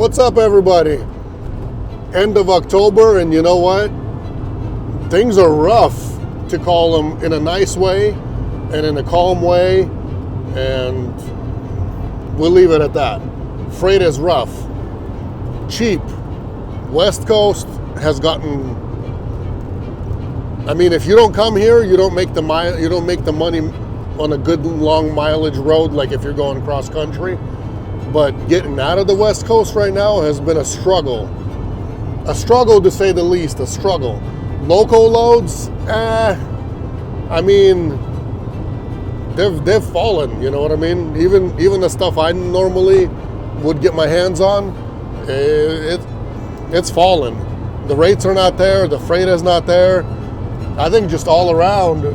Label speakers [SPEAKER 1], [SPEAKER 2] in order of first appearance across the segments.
[SPEAKER 1] What's up, everybody? End of October, and you know what? Things are rough, to call them in a nice way and in a calm way, and we'll leave it at that. Freight is rough. Cheap. West Coast has gotten, I mean, if you don't come here, you don't make the money on a good long mileage road like if you're going cross country. But getting out of the West Coast right now has been a struggle. A struggle, to say the least, a struggle. Local loads, I mean, they've fallen, you know what I mean? Even the stuff I normally would get my hands on, it's fallen. The rates are not there, the freight is not there. I think just all around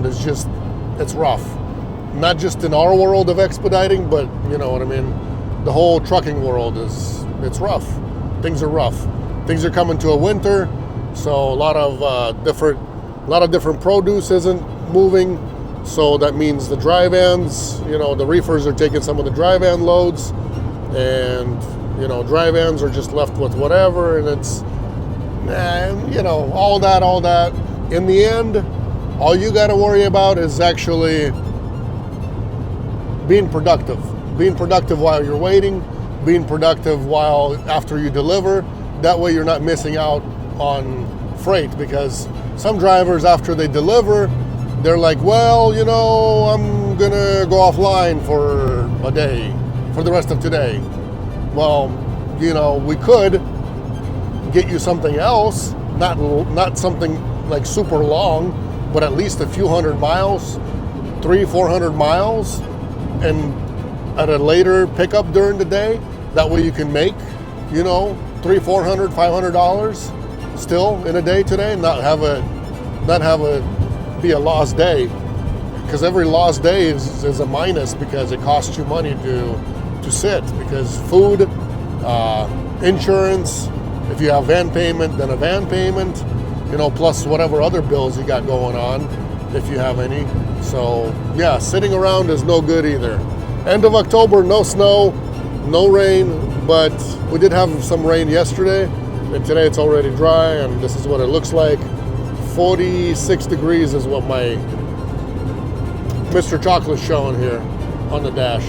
[SPEAKER 1] is just, it's rough. Not just in our world of expediting, but you know what I mean? The whole trucking world it's rough. Things are rough. Things are coming to a winter, so a lot of different produce isn't moving. So that means the dry vans, you know, the reefers are taking some of the dry van loads, and you know, dry vans are just left with whatever, and it's, you know, all that. In the end, all you got to worry about is actually being productive while you're waiting, being productive while after you deliver. That way you're not missing out on freight, because some drivers, after they deliver, they're like, well, you know, I'm gonna go offline for a day, for the rest of today. Well, you know, we could get you something else, not something like super long, but at least a few hundred miles, 300-400 miles, and at a later pickup during the day. That way you can make, you know, $300, $400, $500 still in a day today, and not have a be a lost day, because every lost day is a minus, because it costs you money to sit, because food, insurance, if you have van payment, then a van payment, you know, plus whatever other bills you got going on, if you have any. So yeah, sitting around is no good either. End of October, no snow, no rain, but we did have some rain yesterday, and today it's already dry, and this is what it looks like. 46 degrees is what my Mr. Chocolate's showing here on the dash.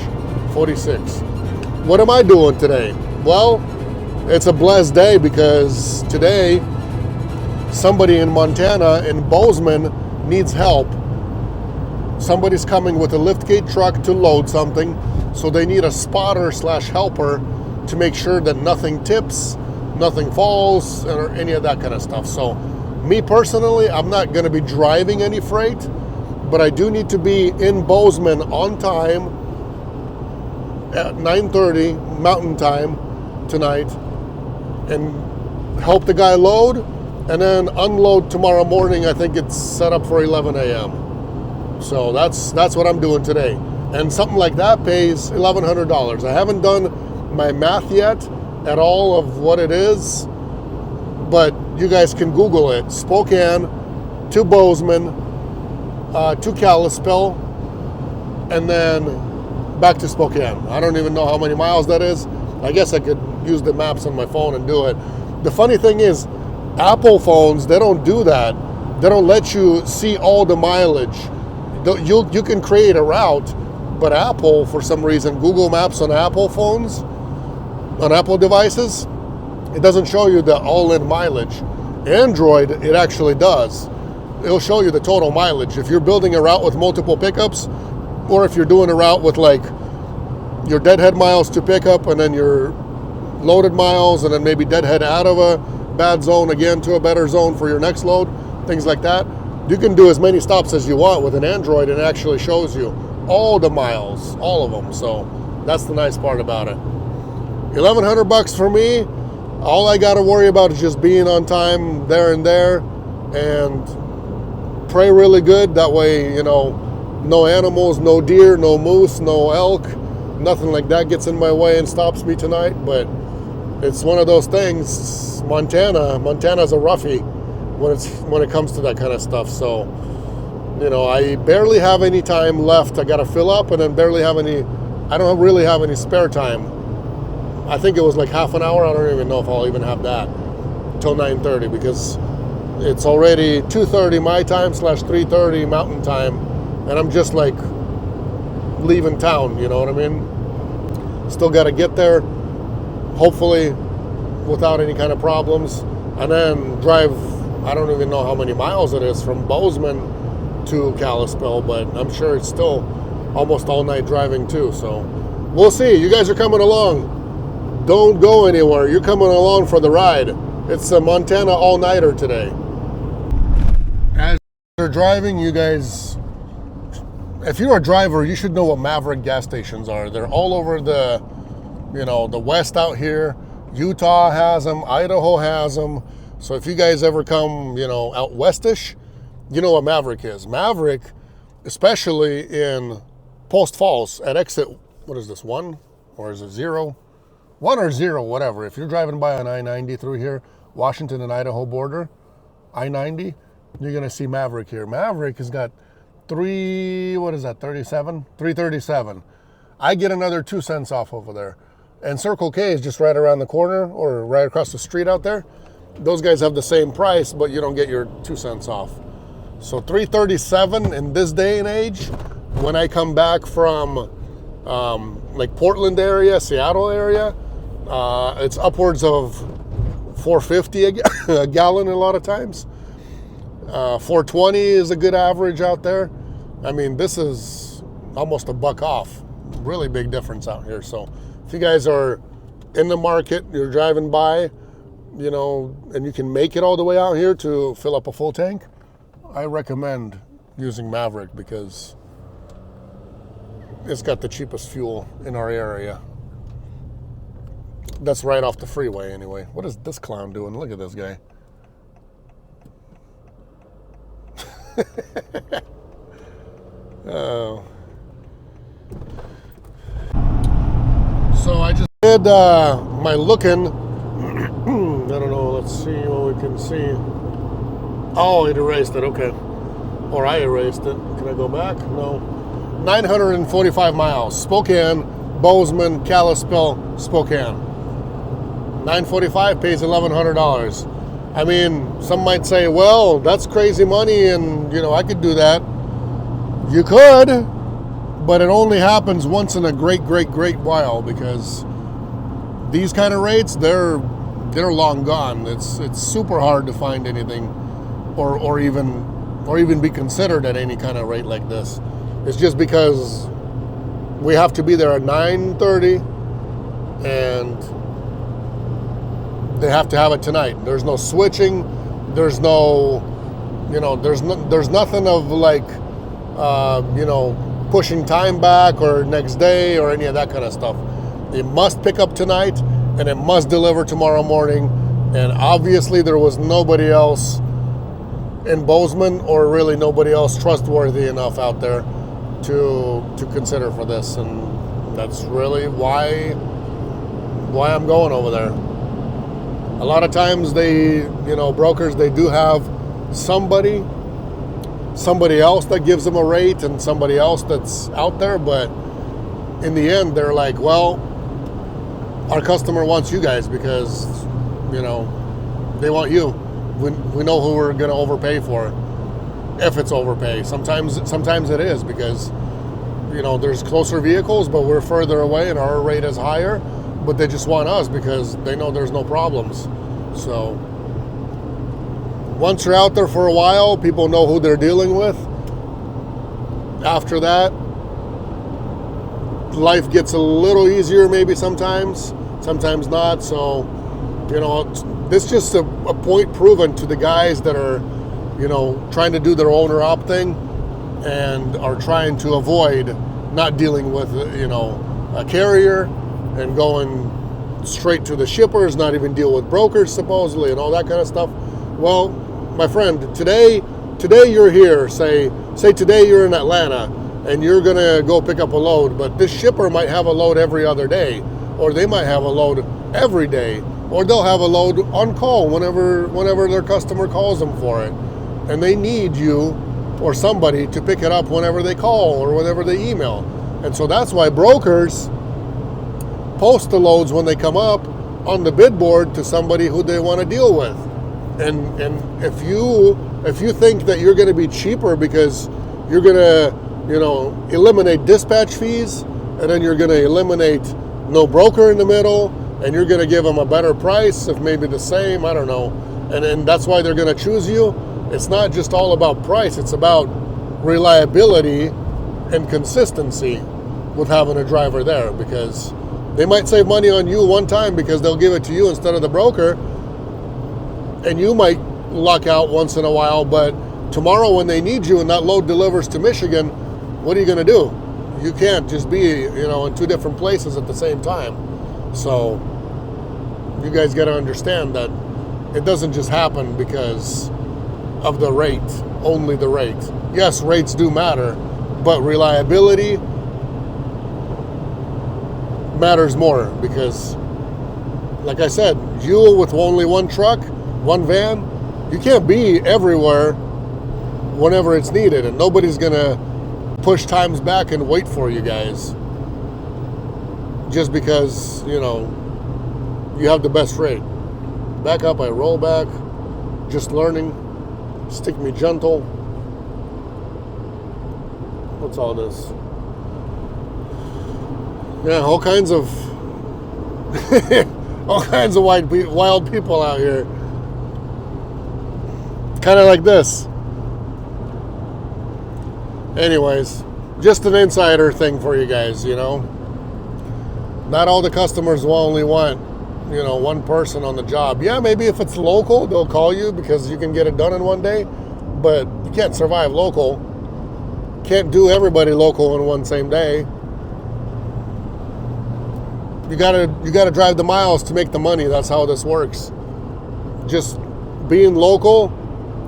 [SPEAKER 1] 46. What am I doing today? Well, it's a blessed day, because today somebody in Montana, in Bozeman, needs help. Somebody's coming with a liftgate truck to load something, so they need a spotter/helper to make sure that nothing tips, nothing falls, or any of that kind of stuff. So me personally, I'm not going to be driving any freight, but I do need to be in Bozeman on time at 9:30 Mountain Time tonight, and help the guy load, and then unload tomorrow morning. I think it's set up for 11 a.m. So that's what I'm doing today. And something like that pays $1,100. I haven't done my math yet at all of what it is, but you guys can Google it. Spokane to Bozeman to Kalispell, and then back to Spokane. I don't even know how many miles that is. I guess I could use the maps on my phone and do it. The funny thing is, Apple phones, they don't do that. They don't let you see all the mileage. You can create a route, but Apple, for some reason, Google Maps on Apple phones, on Apple devices, it doesn't show you the all-in mileage. Android, it actually does. It'll show you the total mileage. If you're building a route with multiple pickups, or if you're doing a route with like your deadhead miles to pickup, and then your loaded miles, and then maybe deadhead out of a bad zone again to a better zone for your next load, things like that. You can do as many stops as you want with an Android, and it actually shows you all the miles, all of them. So that's the nice part about it. $1,100 for me. All I got to worry about is just being on time there and pray really good. That way, you know, no animals, no deer, no moose, no elk, nothing like that gets in my way and stops me tonight. But it's one of those things. Montana's a roughie when it comes to that kind of stuff. So, you know, I barely have any time left. I got to fill up, and then I don't really have any spare time I think it was like half an hour. I don't even know if I'll even have that till 9:30 because it's already 2:30 my time / 3:30 mountain time, and I'm just like leaving town, you know what I mean? Still got to get there, hopefully without any kind of problems, and then drive, I don't even know how many miles it is from Bozeman to Kalispell, but I'm sure it's still almost all night driving too, so we'll see. You guys are coming along. Don't go anywhere. You're coming along for the ride. It's a Montana all-nighter today. As you're driving, you guys, if you're a driver, you should know what Maverick gas stations are. They're all over the, you know, the West out here. Utah has them. Idaho has them. So if you guys ever come, you know, out westish, you know what Maverick is. Maverick, especially in Post Falls at exit, what is this, 1? Or is it 0? 1 or 0, whatever. If you're driving by on I-90 through here, Washington and Idaho border, I-90, you're going to see Maverick here. Maverick has got 337. I get another 2 cents off over there. And Circle K is just right around the corner or right across the street out there. Those guys have the same price, but you don't get your 2 cents off. So 337 in this day and age, when I come back from like Portland area, Seattle area, it's upwards of $4.50 a gallon a lot of times. $4.20 is a good average out there. I mean, this is almost $1 off. Really big difference out here. So if you guys are in the market, you're driving by, you know, and you can make it all the way out here to fill up a full tank, I recommend using Maverick because it's got the cheapest fuel in our area. That's right off the freeway anyway. What is this clown doing? Look at this guy. Oh. So I just did my looking. I don't know. Let's see what we can see. Oh, it erased it. Okay. Or I erased it. Can I go back? No. 945 miles. Spokane, Bozeman, Kalispell, Spokane. 945 pays $1,100. I mean, some might say, well, that's crazy money and, you know, I could do that. You could, but it only happens once in a great while because these kind of rates, they're long gone. It's super hard to find anything or even be considered at any kind of rate like this. It's just because we have to be there at 9:30 and they have to have it tonight. There's no switching. There's no, you know, there's nothing of like, you know, pushing time back or next day or any of that kind of stuff. It must pick up tonight and it must deliver tomorrow morning. And obviously there was nobody else in Bozeman or really nobody else trustworthy enough out there to consider for this. And that's really why I'm going over there. A lot of times they, you know, brokers, they do have somebody else that gives them a rate and somebody else that's out there, but in the end they're like, well, our customer wants you guys because, you know, they want you. We know who we're going to overpay for, if it's overpay. Sometimes it is because, you know, there's closer vehicles, but we're further away and our rate is higher, but they just want us because they know there's no problems. So once you're out there for a while, people know who they're dealing with. After that, life gets a little easier maybe sometimes not. So, you know, this is just a point proven to the guys that are, you know, trying to do their owner op thing and are trying to avoid not dealing with, you know, a carrier and going straight to the shippers, not even deal with brokers supposedly and all that kind of stuff. Well, my friend, today you're here, say today you're in Atlanta and you're gonna go pick up a load, but this shipper might have a load every other day, or they might have a load every day, or they'll have a load on call whenever their customer calls them for it, and they need you or somebody to pick it up whenever they call or whenever they email. And so that's why brokers post the loads when they come up on the bid board to somebody who they want to deal with. And if you think that you're going to be cheaper because you're going to, you know, eliminate dispatch fees, and then you're going to eliminate no broker in the middle, and you're going to give them a better price, if maybe the same, I don't know, and that's why they're going to choose you. It's not just all about price, it's about reliability and consistency with having a driver there, because they might save money on you one time because they'll give it to you instead of the broker, and you might luck out once in a while, but tomorrow when they need you and that load delivers to Michigan, what are you going to do? You can't just be, you know, in two different places at the same time. So you guys got to understand that it doesn't just happen because of the rate, only the rate. Yes, rates do matter, but reliability matters more, because like I said, you with only one truck, one van, you can't be everywhere whenever it's needed, and nobody's gonna push times back and wait for you guys just because, you know, you have the best rate. Back up, I roll back, just learning, stick me gentle. What's all this? Yeah, all kinds of all kinds of wild people out here. Kind of like this. Anyways, just an insider thing for you guys, you know. Not all the customers will only want, you know, one person on the job. Yeah, maybe if it's local, they'll call you because you can get it done in one day, but you can't survive local. Can't do everybody local in one same day. You gotta drive the miles to make the money. That's how this works. Just being local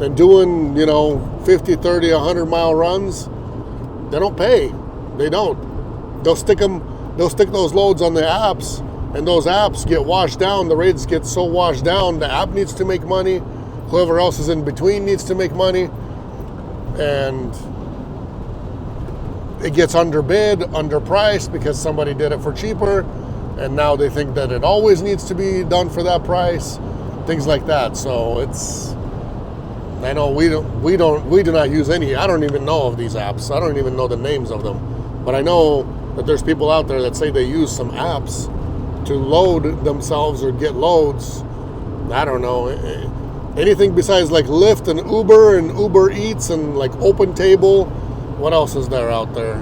[SPEAKER 1] and doing, you know, 50, 30, 100 mile runs, they don't pay. They don't. They'll stick those loads on the apps, and those apps get washed down. The rates get so washed down, the app needs to make money. Whoever else is in between needs to make money. And it gets underbid, underpriced because somebody did it for cheaper, and now they think that it always needs to be done for that price. Things like that. So it's, I know we do not use any. I don't even know of these apps. I don't even know the names of them. But I know that there's people out there that say they use some apps to load themselves or get loads. I don't know. Anything besides like Lyft and Uber Eats and like Open Table. What else is there out there?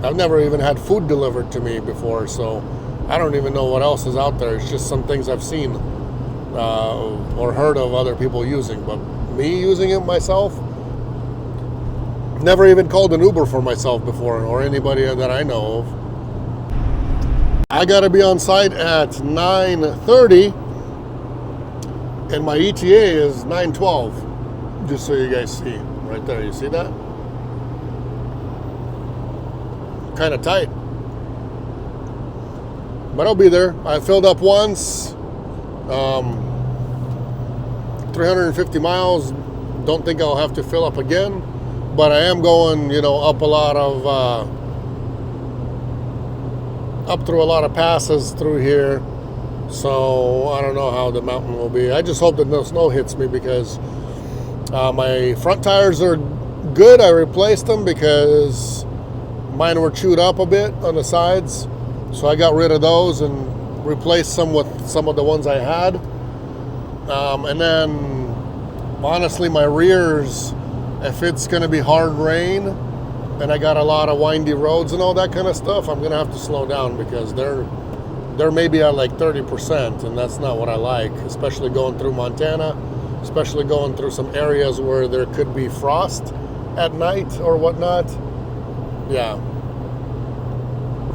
[SPEAKER 1] I've never even had food delivered to me before, so I don't even know what else is out there. It's just some things I've seen or heard of other people using, but me using it myself, never even called an Uber for myself before, or anybody that I know of. I gotta be on site at 9:30, and my ETA is 9:12, just so you guys see. Right there, you see that? Kind of tight. But I'll be there. I filled up once. 350 miles. Don't think I'll have to fill up again. But I am going, you know, up a lot of, up through a lot of passes through here. So I don't know how the mountain will be. I just hope that no snow hits me, because my front tires are good. I replaced them because mine were chewed up a bit on the sides. So I got rid of those and replaced some with some of the ones I had. And then, honestly, my rears, if it's going to be hard rain and I got a lot of windy roads and all that kind of stuff, I'm going to have to slow down, because they're maybe at like 30%, and that's not what I like, especially going through Montana, especially going through some areas where there could be frost at night or whatnot. Yeah.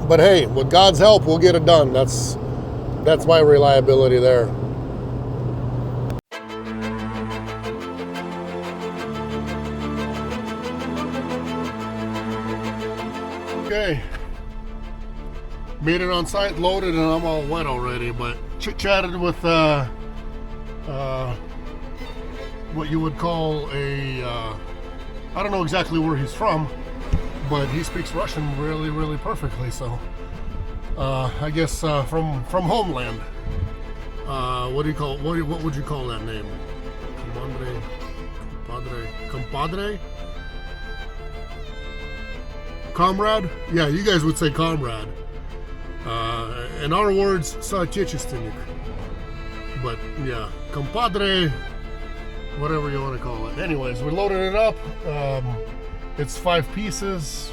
[SPEAKER 1] But hey, with God's help, we'll get it done. That's my reliability there. Okay. Made it on site, loaded, and I'm all wet already, but chit-chatted with what you would call a, I don't know exactly where he's from, but he speaks Russian really, really perfectly, so I guess from homeland. What do you call? What would you call that name? Compadre? Comrade? Yeah, you guys would say comrade. In our words, sootechestvennik. But yeah, compadre, whatever you want to call it. Anyways, we're loading it up. It's 5 pieces.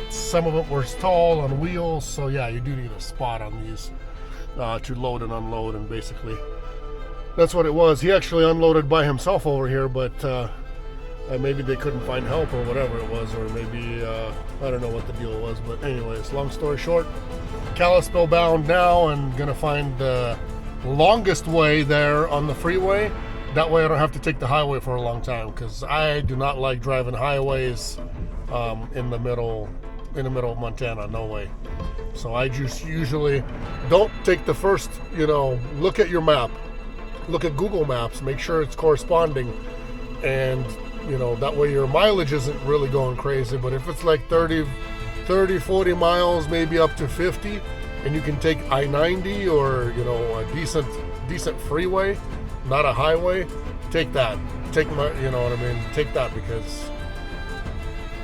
[SPEAKER 1] Some of it were tall on wheels, so yeah, you do need a spot on these to load and unload, and basically that's what it was. He actually unloaded by himself over here, but maybe they couldn't find help or whatever it was, or maybe I don't know what the deal was. But anyways, long story short, Kalispell bound now, and gonna find the longest way there on the freeway. That way I don't have to take the highway for a long time, because I do not like driving highways in the middle of Montana. No way. So I just usually don't take the first, look at your map, look at Google Maps, make sure it's corresponding, and that way your mileage isn't really going crazy. But if it's like 30, 40 miles, maybe up to 50, and you can take I-90 or a decent freeway, not a highway, take that. Take that, because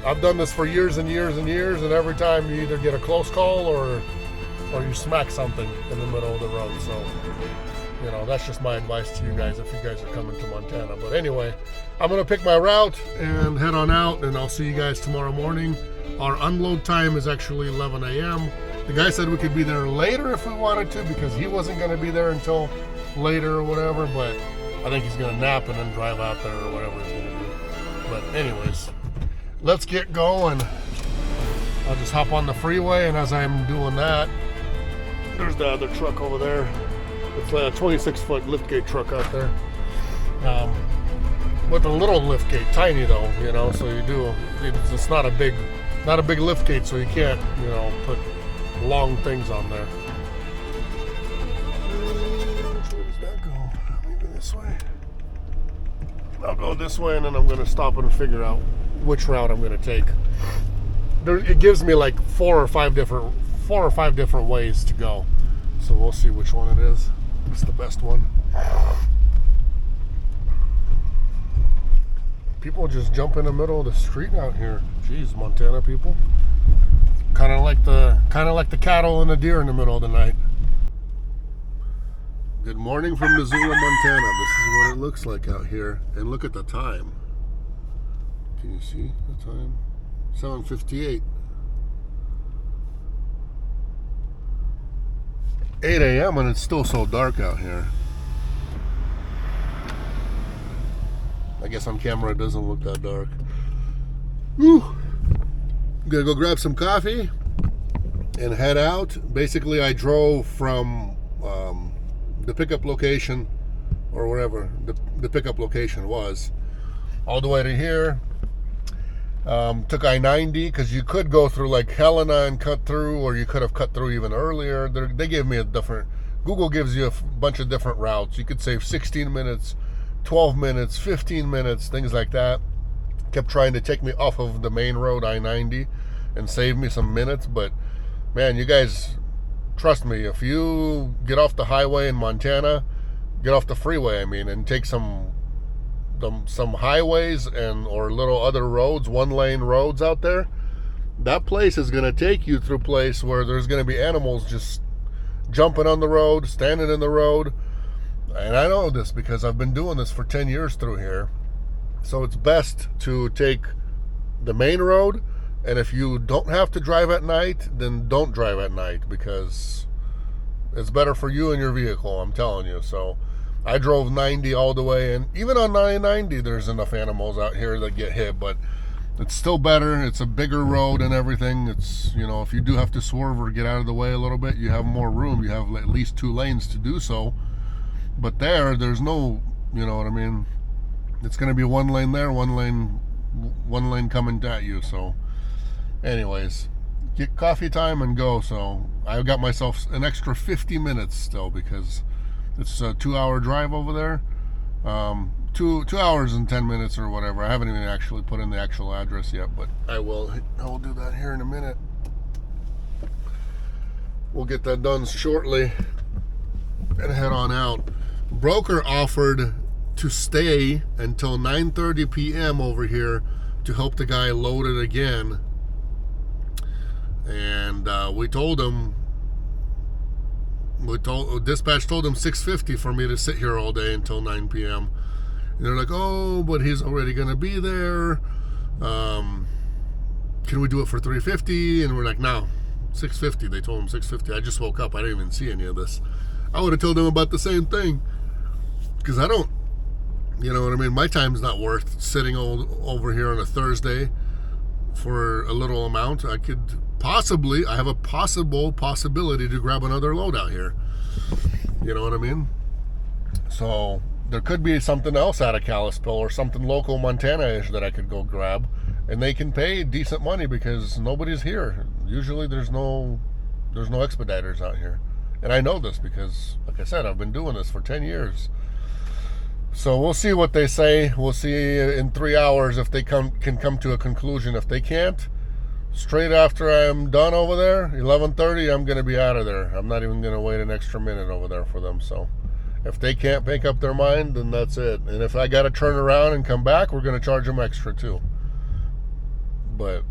[SPEAKER 1] I've done this for years and years and years, and every time you either get a close call or you smack something in the middle of the road. So that's just my advice to you guys if you guys are coming to Montana. But anyway, I'm gonna pick my route and head on out, and I'll see you guys tomorrow morning. Our unload time is actually 11 a.m. The guy said we could be there later if we wanted to, because he wasn't gonna be there until later or whatever, but I think he's gonna nap and then drive out there or whatever he's gonna do. But anyways, let's get going. I'll just hop on the freeway, and as I'm doing that, there's the other truck over there. It's a 26-foot liftgate truck out there, with a little liftgate, tiny though, so it's not a big liftgate, so you can't, put long things on there. Which way does that go? Maybe this way. I'll go this way, and then I'm gonna stop and figure out which route I'm gonna take. It gives me like four or five different ways to go, so we'll see which one it is. It's the best one. People just jump in the middle of the street out here. Jeez, Montana people. Kind of like the cattle and the deer in the middle of the night. Good morning from Missoula, Montana. This is what it looks like out here. And look at the time. Can you see the time? 7:58. 8 a.m. and it's still so dark out here. I guess on camera it doesn't look that dark. Whew. I'm gonna go grab some coffee and head out. Basically, I drove from the pickup location, or wherever the pickup location was, all the way to here. Took I-90, because you could go through like Helena and cut through, or you could have cut through even earlier. They gave me Google gives you a bunch of different routes. You could save 16 minutes, 12 minutes, 15 minutes, things like that. Kept trying to take me off of the main road, I-90, and save me some minutes. But man, you guys, trust me, if you get off the highway in Montana, get off the freeway, and take some highways or little other roads, 1-lane roads out there, that place is going to take you through a place where there's going to be animals just jumping on the road, standing in the road. And I know this because I've been doing this for 10 years through here. So it's best to take the main road, and if you don't have to drive at night, then don't drive at night, because it's better for you and your vehicle, I'm telling you. So I drove 90 all the way, and even on 990 there's enough animals out here that get hit, but it's still better. It's a bigger road and everything. It's, if you do have to swerve or get out of the way a little bit, you have more room. You have at least 2 lanes to do so. But there's no, it's going to be 1 lane there, 1 lane coming at you. So anyways, get coffee time and go. So I got myself an extra 50 minutes still, because it's a 2-hour drive over there. 2 hours and 10 minutes or whatever. I haven't even actually put in the actual address yet, but I will do that here in a minute. we'll get that done shortly and head on out. Broker offered to stay until 9:30 p.m. over here to help the guy load it again. And we told him, dispatch told him $650 for me to sit here all day until 9 p.m. And they're like, oh, but he's already going to be there. Can we do it for $350? And we're like, no, $650. They told him $650. I just woke up. I didn't even see any of this. I would have told them about the same thing. Because I don't, you know what I mean? My time's not worth sitting over here on a Thursday for a little amount. I have a possibility to grab another load out here. You know what I mean? So there could be something else out of Kalispell or something local Montana-ish that I could go grab, and they can pay decent money because nobody's here. Usually there's no expediters out here. And I know this because, like I said, I've been doing this for 10 years. So we'll see what they say. We'll see in 3 hours if they can come to a conclusion. If they can't, straight after I'm done over there, 11:30, I'm going to be out of there. I'm not even going to wait an extra minute over there for them. So if they can't make up their mind, then that's it. And if I got to turn around and come back, we're going to charge them extra too. But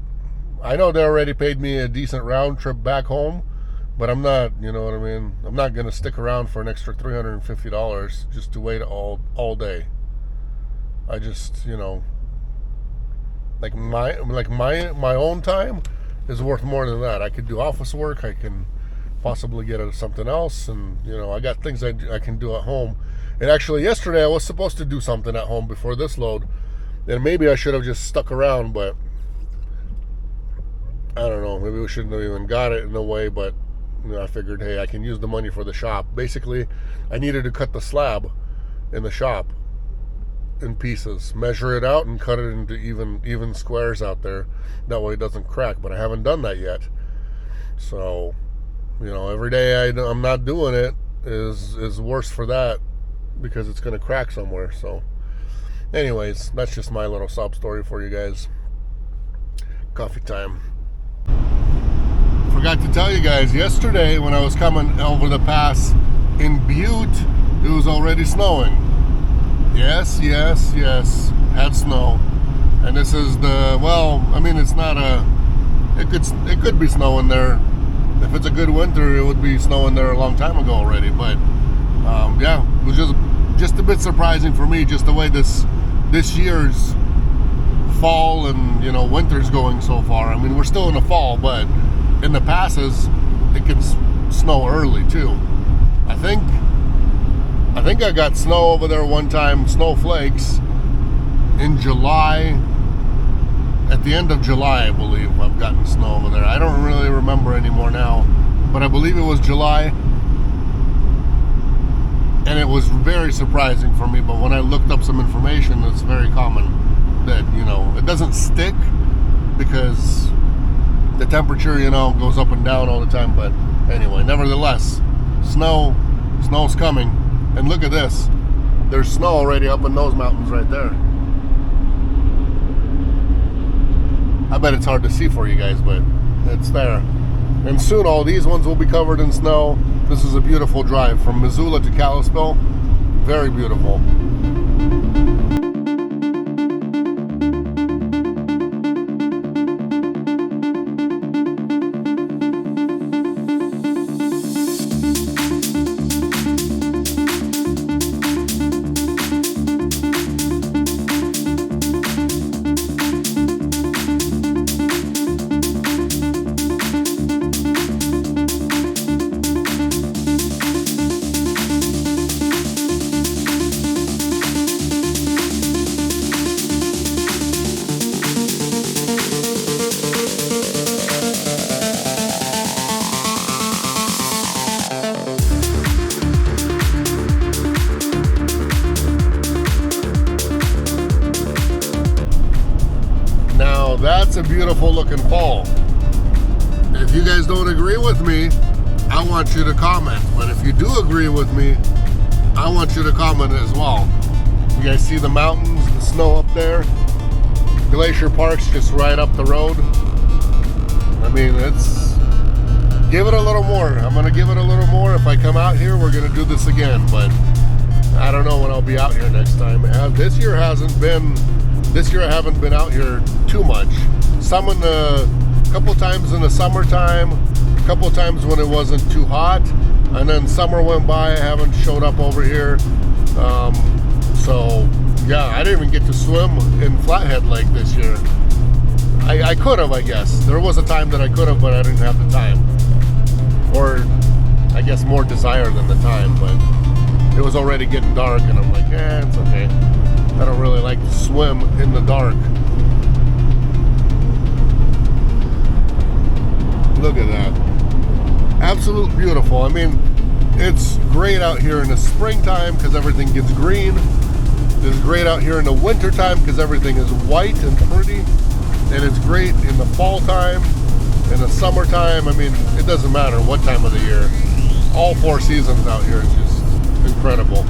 [SPEAKER 1] I know they already paid me a decent round trip back home. But I'm not, you know what I mean? I'm not going to stick around for an extra $350 just to wait all day. I just, you know, like my own time is worth more than that. I could do office work. I can possibly get something else. And, you know, I got things I can do at home. And actually yesterday I was supposed to do something at home before this load. And maybe I should have just stuck around, but I don't know. Maybe we shouldn't have even got it in a way, but you know, I figured, hey, I can use the money for the shop. Basically, I needed to cut the slab in the shop in pieces, measure it out, and cut it into even squares out there. That way it doesn't crack, but I haven't done that yet. So, you know, every day I'm not doing it is worse for that because it's going to crack somewhere. So, anyways, that's just my little sob story for you guys. Coffee time. Forgot to tell you guys, yesterday when I was coming over the pass in Butte, it was already snowing. Yes, had snow. And this is it's not it could be snowing there. If it's a good winter, it would be snowing there a long time ago already. But yeah, it was just a bit surprising for me, just the way this year's fall and, you know, winter's going so far. I mean, we're still in the fall, but in the passes, it can snow early too. I think I got snow over there one time, snowflakes, in July. At the end of July, I believe I've gotten snow over there. I don't really remember anymore now, but I believe it was July. And it was very surprising for me, but when I looked up some information, it's very common that, you know, it doesn't stick because the temperature, you know, goes up and down all the time. But anyway, nevertheless, snow's coming. And look at this. There's snow already up in those mountains right there. I bet it's hard to see for you guys, but it's there. And soon all these ones will be covered in snow. This is a beautiful drive from Missoula to Kalispell. Very beautiful. That's a beautiful looking fall. If you guys don't agree with me, I want you to comment. But if you do agree with me, I want you to comment as well. You guys see the mountains, the snow up there? Glacier Park's just right up the road. I mean, it's give it a little more. I'm gonna give it a little more. If I come out here, we're gonna do this again, but I don't know when I'll be out here next time. This year I haven't been out here too much. A couple times in the summertime, a couple times when it wasn't too hot, and then summer went by, I haven't showed up over here. So yeah, I didn't even get to swim in Flathead Lake this year. I could have, I guess. There was a time that I could have, but I didn't have the time. Or I guess more desire than the time, but it was already getting dark and I'm like, it's okay. I don't really like to swim in the dark. Look at that. Absolute beautiful. I mean, it's great out here in the springtime because everything gets green. It's great out here in the wintertime because everything is white and pretty. And it's great in the fall time, in the summertime. I mean, it doesn't matter what time of the year. All 4 seasons out here is just incredible.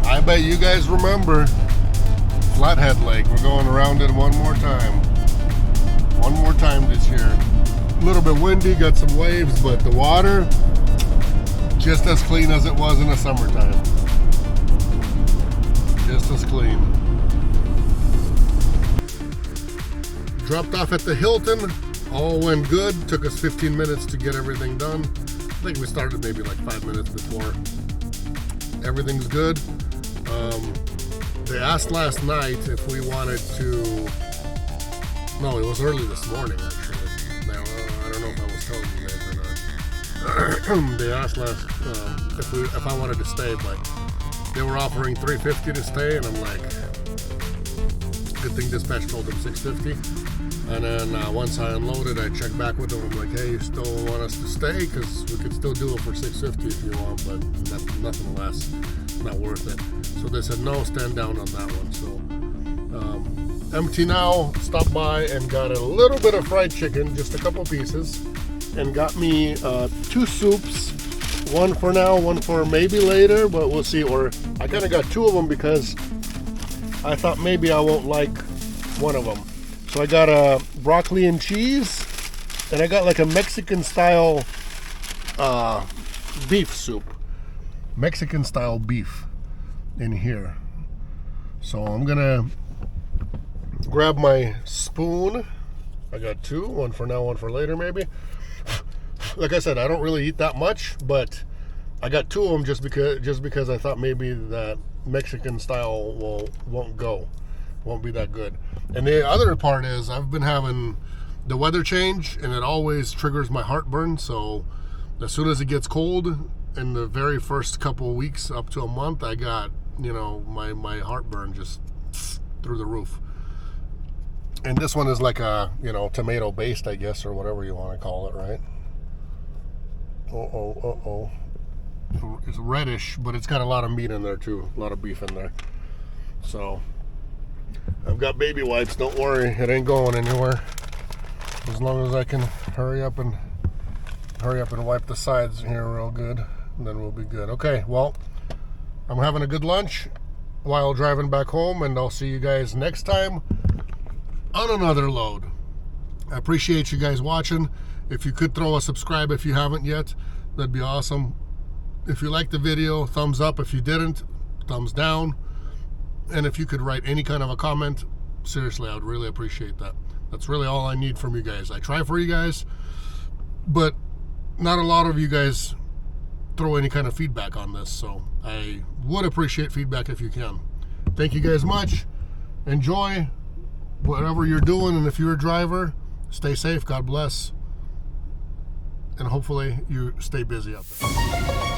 [SPEAKER 1] I bet you guys remember Flathead Lake. We're going around it one more time. One more time this year. A little bit windy, got some waves, but the water just as clean as it was in the summertime. Just as clean. Dropped off at the Hilton. All went good. Took us 15 minutes to get everything done. I think we started maybe like 5 minutes before. Everything's good. They asked last night if we wanted to. No, it was early this morning actually. Now, I don't know if I was telling you guys or not. They asked last if I wanted to stay, but they were offering $350 to stay, and I'm like, good thing dispatch told them $650. And then once I unloaded, I checked back with them. I'm like, hey, you still want us to stay? Because we could still do it for $650 if you want, but nothing less. Not worth it. So they said no, stand down on that one. So MT now stopped by and got a little bit of fried chicken, just a couple pieces, and got me 2 soups, one for now, one for maybe later, but we'll see. Or I kind of got 2 of them because I thought maybe I won't like one of them. So I got a broccoli and cheese, and I got like a Mexican style beef soup. Mexican style beef in here. So I'm gonna grab my spoon. I got 2, one for now, one for later maybe. Like I said, I don't really eat that much, but I got 2 of them just because I thought maybe that Mexican style won't be that good. And the other part is I've been having the weather change, and it always triggers my heartburn. So as soon as it gets cold, in the very first couple of weeks up to a month, I got, my heartburn just through the roof. And this one is like a, tomato based, I guess, or whatever you want to call it, right? It's reddish, but it's got a lot of meat in there too, a lot of beef in there. So I've got baby wipes, don't worry, it ain't going anywhere. As long as I can hurry up and wipe the sides here real good, then we'll be good. Okay, well, I'm having a good lunch while driving back home, and I'll see you guys next time on another load. I appreciate you guys watching. If you could throw a subscribe if you haven't yet, that'd be awesome. If you liked the video, thumbs up. If you didn't, thumbs down. And if you could write any kind of a comment, seriously, I would really appreciate that. That's really all I need from you guys. I try for you guys, but not a lot of you guys throw any kind of feedback on this, so I would appreciate feedback if you can. Thank you guys much. Enjoy whatever you're doing, and if you're a driver, stay safe, God bless, and hopefully you stay busy out there.